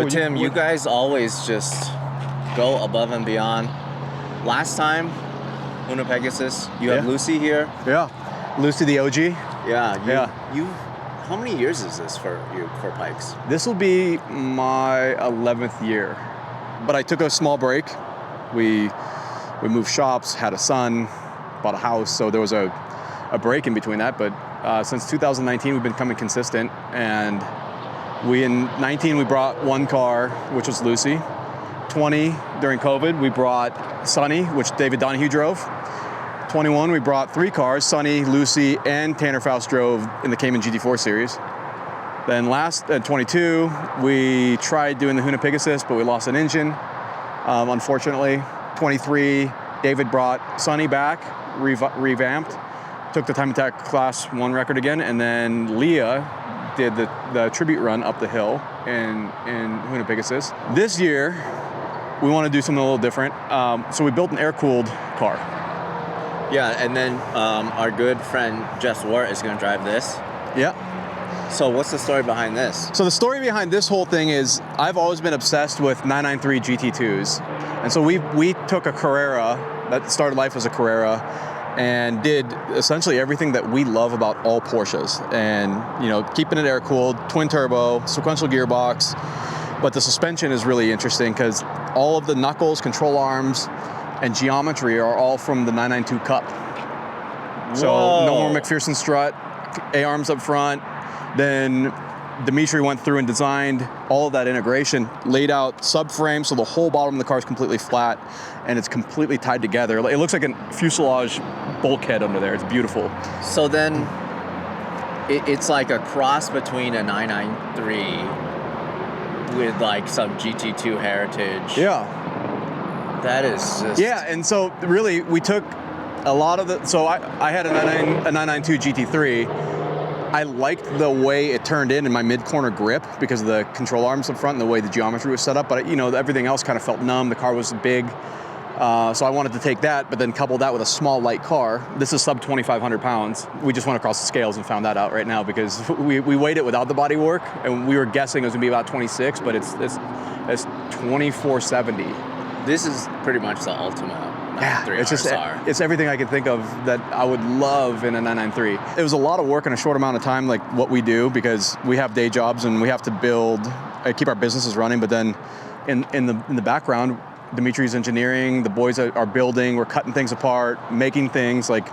Tim, you guys always just go above and beyond. Last time, Una Pegasus, you have Lucy here. Yeah, Lucy the OG. Yeah. You. How many years is this for you for Pikes? This will be my 11th year, but I took a small break. We moved shops, had a son, bought a house, so there was a break in between that. But since 2019, we've been coming consistent, and in 19 we brought one car, which was Lucy. 20 during COVID, we brought Sunny, which David Donahue drove. 21, we brought 3 cars, Sunny, Lucy, and Tanner Faust drove in the Cayman GT4 series. Then 22, we tried doing the Huna Pegasus, but we lost an engine, unfortunately. 23, David brought Sunny back, revamped, took the Time Attack Class 1 record again, and then Leah did the tribute run up the hill in Huna Pegasus. This year, we want to do something a little different, so we built an air-cooled car. Yeah, and then our good friend Jess Wart is going to drive this. Yeah. So what's the story behind this? So the story behind this whole thing is I've always been obsessed with 993 GT2s. And so we took a Carrera, that started life as a Carrera, and did essentially everything that we love about all Porsches. And, keeping it air-cooled, twin-turbo, sequential gearbox. But the suspension is really interesting because all of the knuckles, control arms, and geometry are all from the 992 Cup. So no more McPherson strut, A-arms up front. Then Dimitri went through and designed all of that integration, laid out subframe, so the whole bottom of the car is completely flat, and it's completely tied together. It looks like a fuselage bulkhead under there. It's beautiful. So then it's like a cross between a 993 with like some GT2 heritage. Yeah. That is just... Yeah, and so really we took a lot of so I had a 992 GT3. I liked the way it turned in my mid-corner grip because of the control arms up front and the way the geometry was set up, but everything else kind of felt numb. The car was big, so I wanted to take that, but then couple that with a small, light car. This is sub 2,500 pounds. We just went across the scales and found that out right now because we weighed it without the body work, and we were guessing it was going to be about 26, but it's 2470. This is pretty much the ultimate. It's everything I could think of that I would love in a 993. It was a lot of work in a short amount of time, like what we do, because we have day jobs and we have to keep our businesses running. But then in the background, Dimitri's engineering, the boys are building, we're cutting things apart, making things like.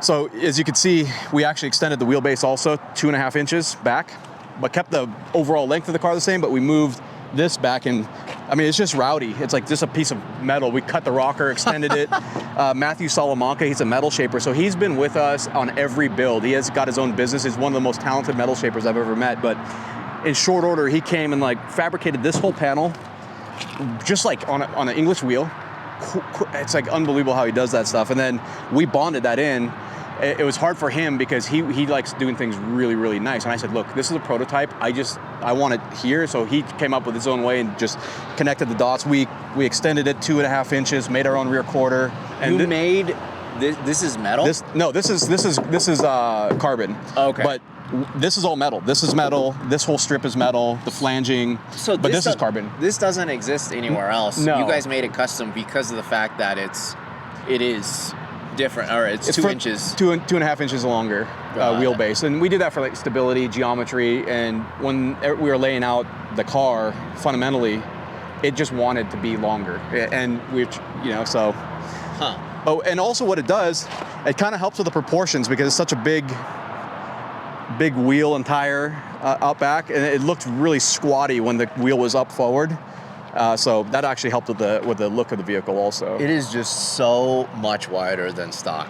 So as you can see, we actually extended the wheelbase also 2.5 inches back, but kept the overall length of the car the same, but we moved this back in. It's just rowdy. It's like just a piece of metal. We cut the rocker, extended it. Matthew Salamanca, he's a metal shaper, so he's been with us on every build. He has got his own business. He's one of the most talented metal shapers I've ever met, but in short order, he came and fabricated this whole panel, just like on an English wheel. It's like unbelievable how he does that stuff. And then we bonded that in. It was hard for him because he likes doing things really, really nice. And I said, look, this is a prototype. I want it here. So he came up with his own way and just connected the dots. We extended it 2.5 inches, made our own rear quarter. And you made this is metal? This is carbon. Okay. But this is all metal. This is metal. This whole strip is metal. The flanging. But this is carbon. This doesn't exist anywhere else. No. You guys made it custom because of the fact that it is different, or it's 2 inches. 2.5 inches longer wheelbase. And we did that for stability, geometry, and when we were laying out the car, fundamentally, it just wanted to be longer. And so. Huh. Oh, and also what it does, it kind of helps with the proportions because it's such a big wheel and tire out back, and it looked really squatty when the wheel was up forward. So that actually helped with the look of the vehicle also. It is just so much wider than stock.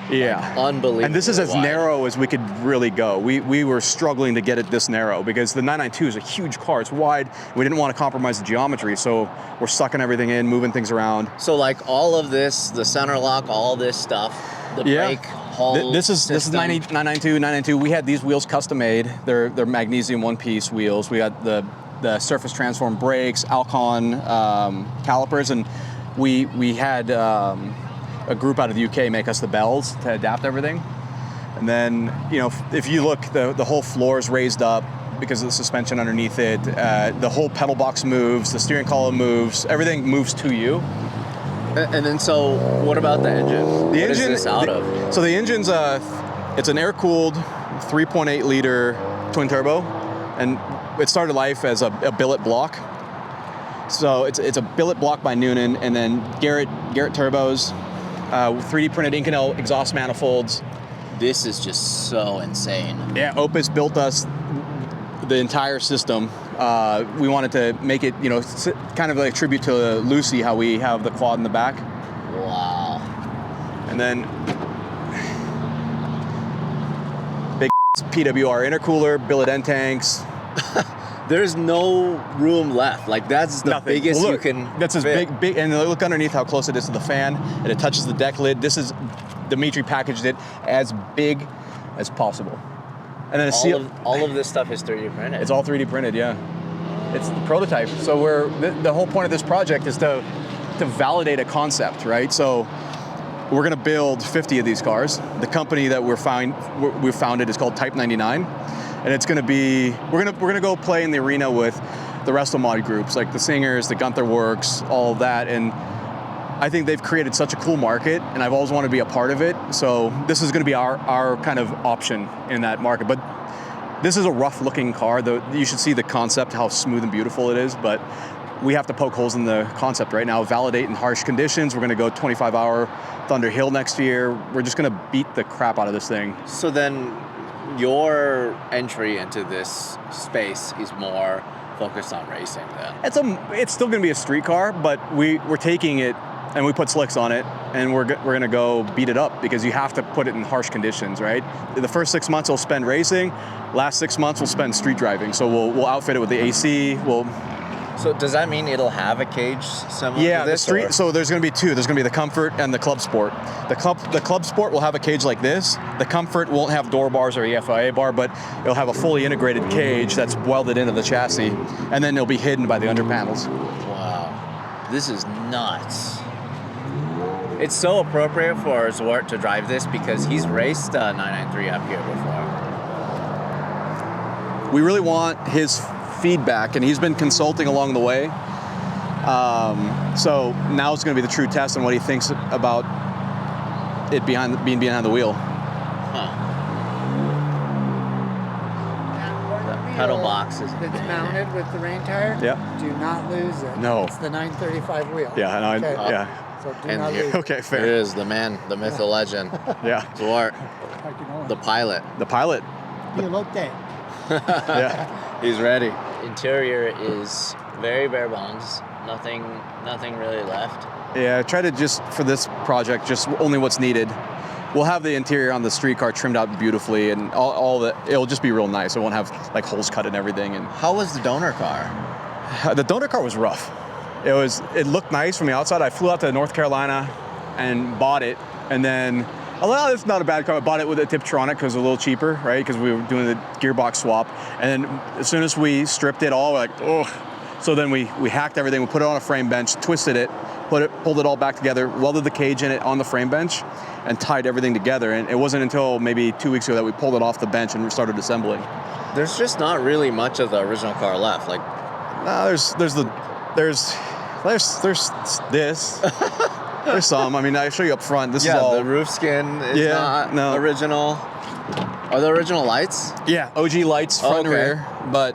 Yeah. Unbelievable. And this is as narrow as we could really go. We were struggling to get it this narrow because the 992 is a huge car. It's wide. We didn't want to compromise the geometry, so we're sucking everything in, moving things around. So all of this, the center lock, all this stuff, the brake, hull This is 992. We had these wheels custom made. They're magnesium one-piece wheels. We got the surface transform brakes, Alcon calipers, and we had a group out of the UK make us the bells to adapt everything. And then, if you look, the whole floor is raised up. because of the suspension underneath it. The whole pedal box moves, the steering column moves, everything moves to you. And then, so what about the engine? What is this out of? So the engine's it's an air-cooled 3.8 liter twin turbo, and it started life as a billet block. So it's a billet block by Noonan, and then Garrett turbos, 3D printed Inconel exhaust manifolds. This is just so insane. Yeah, Opus built us the entire system. We wanted to make it, kind of like a tribute to Lucy, how we have the quad in the back. Wow. And then big PWR intercooler, billet end tanks. There's no room left. Like, that's the Nothing. biggest Well, look, you can That's as fit. big, and look underneath how close it is to the fan, and it touches the deck lid. Dimitri packaged it as big as possible. And then all of this stuff is 3D printed. It's all 3D printed, yeah. It's the prototype. So the whole point of this project is to validate a concept, right? So we're going to build 50 of these cars. The company that we founded is called Type 99, and it's going to be we're going to go play in the arena with the Restomod groups, like the Singers, the Gunther Works, all of that, and I think they've created such a cool market, and I've always wanted to be a part of it. So this is going to be our kind of option in that market. But this is a rough-looking car. You should see the concept, how smooth and beautiful it is. But we have to poke holes in the concept right now, validate in harsh conditions. We're going to go 25-hour Thunder Hill next year. We're just going to beat the crap out of this thing. So then your entry into this space is more focused on racing then? It's still going to be a street car, but we're taking it and we put slicks on it, and we're going to go beat it up, because you have to put it in harsh conditions, right? The first 6 months we'll spend racing, last 6 months we'll spend street driving. So we'll outfit it with the AC. So does that mean it'll have a cage similar to this? Yeah, so there's going to be two. There's going to be the Comfort and the Club Sport. The Club Sport will have a cage like this. The Comfort won't have door bars or EFIA bar, but it'll have a fully integrated cage that's welded into the chassis, and then it'll be hidden by the under panels. Wow, this is nuts. It's so appropriate for Zwart to drive this, because he's raced 993 up here before. We really want his feedback, and he's been consulting along the way. So now it's going to be the true test on what he thinks about it being behind the wheel. Huh. The pedal box is It's mounted with the rain tire. Yeah. Do not lose it. No. It's the 935 wheel. Yeah, I know. Okay. Yeah. So do And not here- lose it. Okay, fair. Here is the man, the myth, the legend, Yeah. Zwart, Like you know. the pilot. The pilot. Pilote. Yeah. He's ready. Interior is very bare bones. Nothing really left. Yeah, I try to just, for this project, just only what's needed. We'll have the interior on the street car trimmed out beautifully, and all that. It'll just be real nice. It won't have like holes cut and everything. And How was the donor car? the donor car was rough. It looked nice from the outside. I flew out to North Carolina and bought it, and then, well, it's not a bad car. I bought it with a Tiptronic because it was a little cheaper, right? Because we were doing the gearbox swap. And then as soon as we stripped it all, we're like, oh. So then we hacked everything. We put it on a frame bench, twisted it, pulled it all back together, welded the cage in it on the frame bench, and tied everything together. And it wasn't until maybe 2 weeks ago that we pulled it off the bench and started assembling. There's just not really much of the original car left. Like, No, there's this. There's some. I mean, I show you up front. This is all. the roof skin is not original. Are the original lights? Yeah, OG lights front and rear, but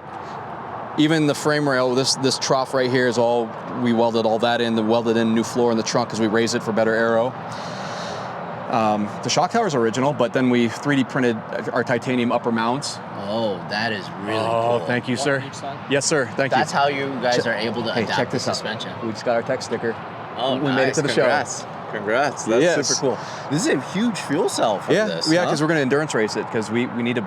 even the frame rail, this trough right here is all, we welded all that in, welded in new floor in the trunk because we raised it for better aero. The shock tower is original, but then we 3D printed our titanium upper mounts. Oh, that is really cool. Oh, thank you, sir. Yes, sir. Thank you. That's how you guys are able to Hey, adapt check the this out. suspension. We just got our tech sticker. Oh, we nice. made it to the Congrats. Congrats. That's Yes. super cool. This is a huge fuel cell for this. Yeah, huh? because we're going to endurance race it, because we need to.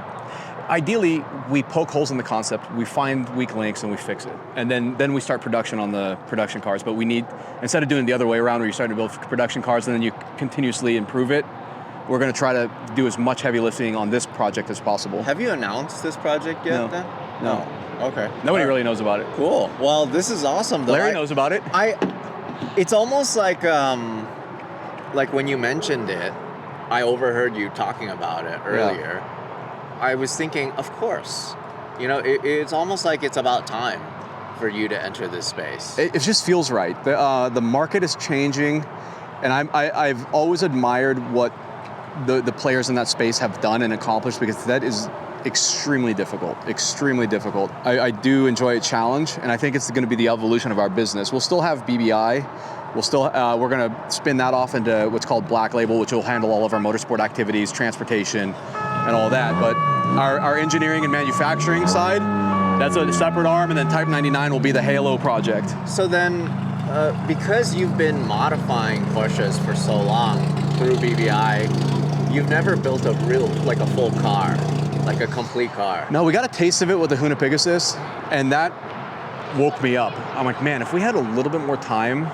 Ideally, we poke holes in the concept, we find weak links, and we fix it. And then we start production on the production cars. But we need, instead of doing the other way around where you're starting to build production cars and then you continuously improve it, we're going to try to do as much heavy lifting on this project as possible. Have you announced this project yet No. then? No. Okay. Nobody really knows about it. Cool. Well, this is awesome though. Larry knows about it. It's almost like when you mentioned it, I overheard you talking about it earlier. I was thinking, of course, You know, it's almost like it's about time for you to enter this space. It just feels right. The market is changing, and I've always admired what the players in that space have done and accomplished, because that is extremely difficult. I do enjoy a challenge, and I think it's going to be the evolution of our business. We'll still have BBI. We're going to spin that off into what's called Black Label, which will handle all of our motorsport activities, transportation, and all that. But our engineering and manufacturing side, that's a separate arm, and then Type 99 will be the Halo project. So then, because you've been modifying Porsches for so long through BBI, you've never built a full car, like a complete car. No, we got a taste of it with the Huna Pegasus, and that woke me up. I'm like, man, if we had a little bit more time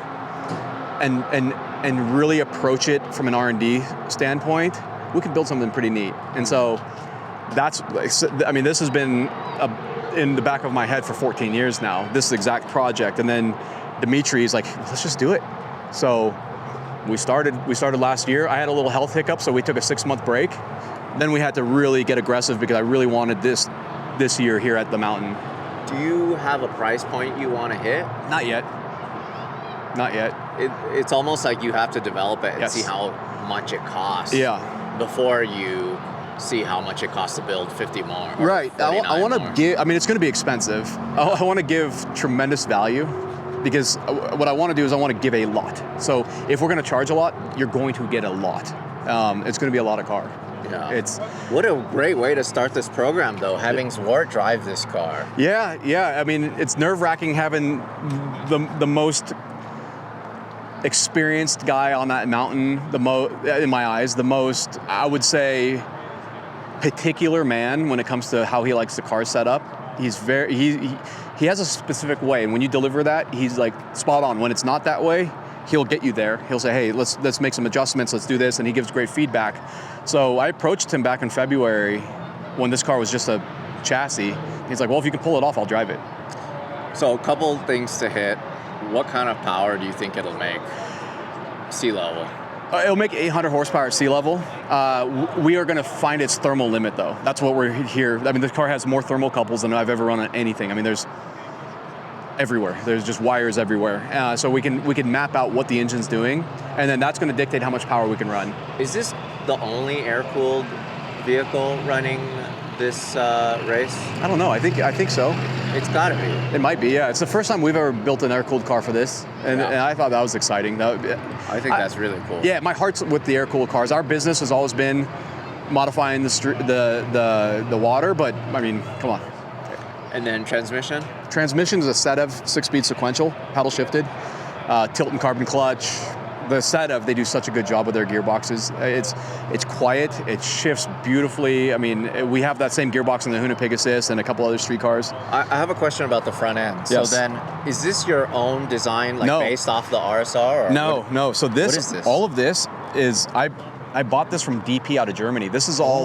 and really approach it from an R&D standpoint, we could build something pretty neat. And so this has been in the back of my head for 14 years now, this exact project. And then Dimitri's like, let's just do it. So we started last year. I had a little health hiccup, so we took a 6-month break. Then we had to really get aggressive because I really wanted this year here at the mountain. Do you have a price point you want to hit? Not yet. It's almost like you have to develop it and Yes. see how much it costs. Yeah. Before you see how much it costs to build 50 more. Right. I want to more. give. I mean, it's going to be expensive. I want to give tremendous value, because what I want to do is I want to give a lot. So if we're going to charge a lot, you're going to get a lot. It's going to be a lot of car. Yeah. What a great way to start this program, though, having Zwart drive this car. Yeah. I mean, it's nerve-wracking having the most experienced guy on that mountain, in my eyes, the most, I would say, particular man when it comes to how he likes the car set up. He's he has a specific way, and when you deliver that, he's like spot on. When it's not that way, he'll get you there. He'll say, hey, let's make some adjustments, let's do this, and he gives great feedback. So I approached him back in February when this car was just a chassis. He's like, well, if you can pull it off, I'll drive it. So a couple things to hit. What kind of power do you think it'll make sea level? It'll make 800 horsepower at sea level. We are going to find its thermal limit, though. That's what we're here. I mean, this car has more thermocouples than I've ever run on anything. I mean, there's everywhere. There's just wires everywhere. So we can map out what the engine's doing, and then that's going to dictate how much power we can run. Is this the only air-cooled vehicle running this race? I don't know. I think so. It's got to be. It might be, yeah. It's the first time we've ever built an air-cooled car for this, and I thought that was exciting. I think that's really cool. Yeah, my heart's with the air-cooled cars. Our business has always been modifying the water, but I mean, come on. And then transmission? Transmission is a Sedev 6-speed sequential, paddle shifted, tilt and carbon clutch. The Sedev, they do such a good job with their gearboxes. It's quiet, it shifts beautifully. I mean, we have that same gearbox in the Huna Pegasus and a couple other street cars. I have a question about the front end. Yes. So then, is this your own design, like No. based off the RSR? Or No. So what is this? All of this is, I bought this from DP out of Germany. This is all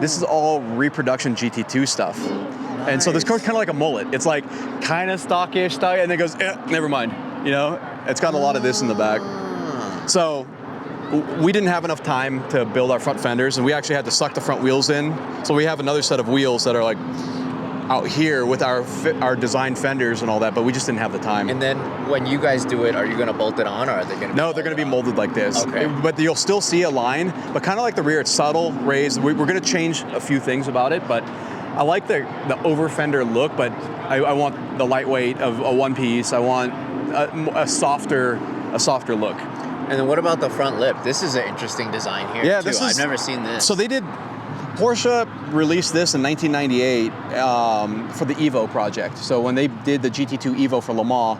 this is all reproduction GT2 stuff. Nice. And so this car's kind of like a mullet. It's like kind of stockish, and then it goes, never mind. You know, it's got a lot of this in the back. So we didn't have enough time to build our front fenders, and we actually had to suck the front wheels in. So we have another set of wheels that are like out here with our design fenders and all that, but we just didn't have the time. And then when you guys do it, are you going to bolt it on, or are they going to? No, they're going to be molded like this. Okay. But you'll still see a line, but kind of like the rear, it's subtle, raised. We're going to change a few things about it, but I like the over fender look, but I want the lightweight of a one piece. I want a softer look. And then what about the front lip? This is an interesting design here, Yeah, too. I've never seen this. So Porsche released this in 1998 for the Evo project. So when they did the GT2 Evo for Le Mans,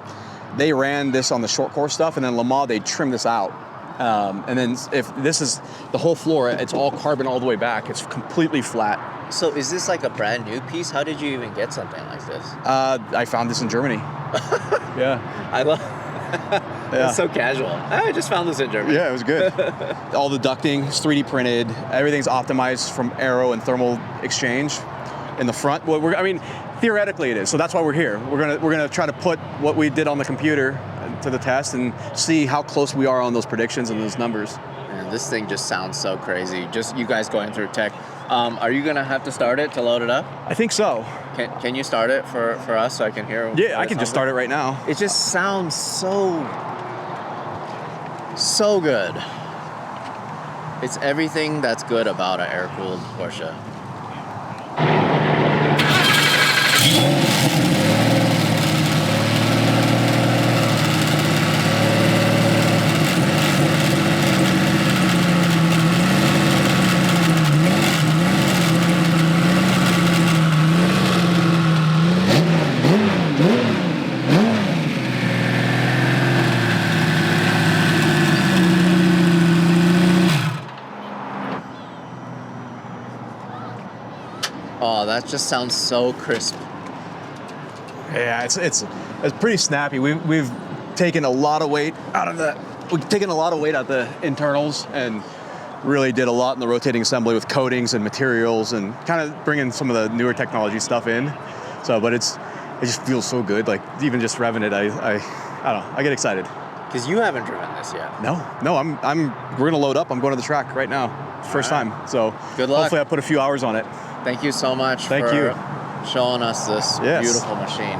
they ran this on the short course stuff, and then Le Mans, they trimmed this out. And then if this is the whole floor, it's all carbon all the way back. It's completely flat. So is this like a brand new piece? How did you even get something like this? I found this in Germany. Yeah. I love. Yeah. It's so casual. I just found this in Germany. Yeah, it was good. All the ducting is 3D printed. Everything's optimized from aero and thermal exchange. In the front, theoretically it is. So that's why we're here. We're gonna try to put what we did on the computer to the test and see how close we are on those predictions and those numbers. Yeah. man, this thing just sounds so crazy. Just you guys going through tech. Are you gonna have to start it to load it up? I think so. Can you start it for us so I can hear? Yeah, I can just start it right now. It just sounds so good. It's everything that's good about an air-cooled Porsche. Oh, that just sounds so crisp. Yeah, it's pretty snappy. We've taken a lot of weight out of the internals and really did a lot in the rotating assembly with coatings and materials and kind of bringing some of the newer technology stuff in. So, but it just feels so good. Like even just revving it, I don't know. I get excited. Because you haven't driven this yet. No. We're gonna load up. I'm going to the track right now, first time. So good luck. Hopefully I put a few hours on it. Thank you so much Thank you. showing us this Yes. beautiful machine.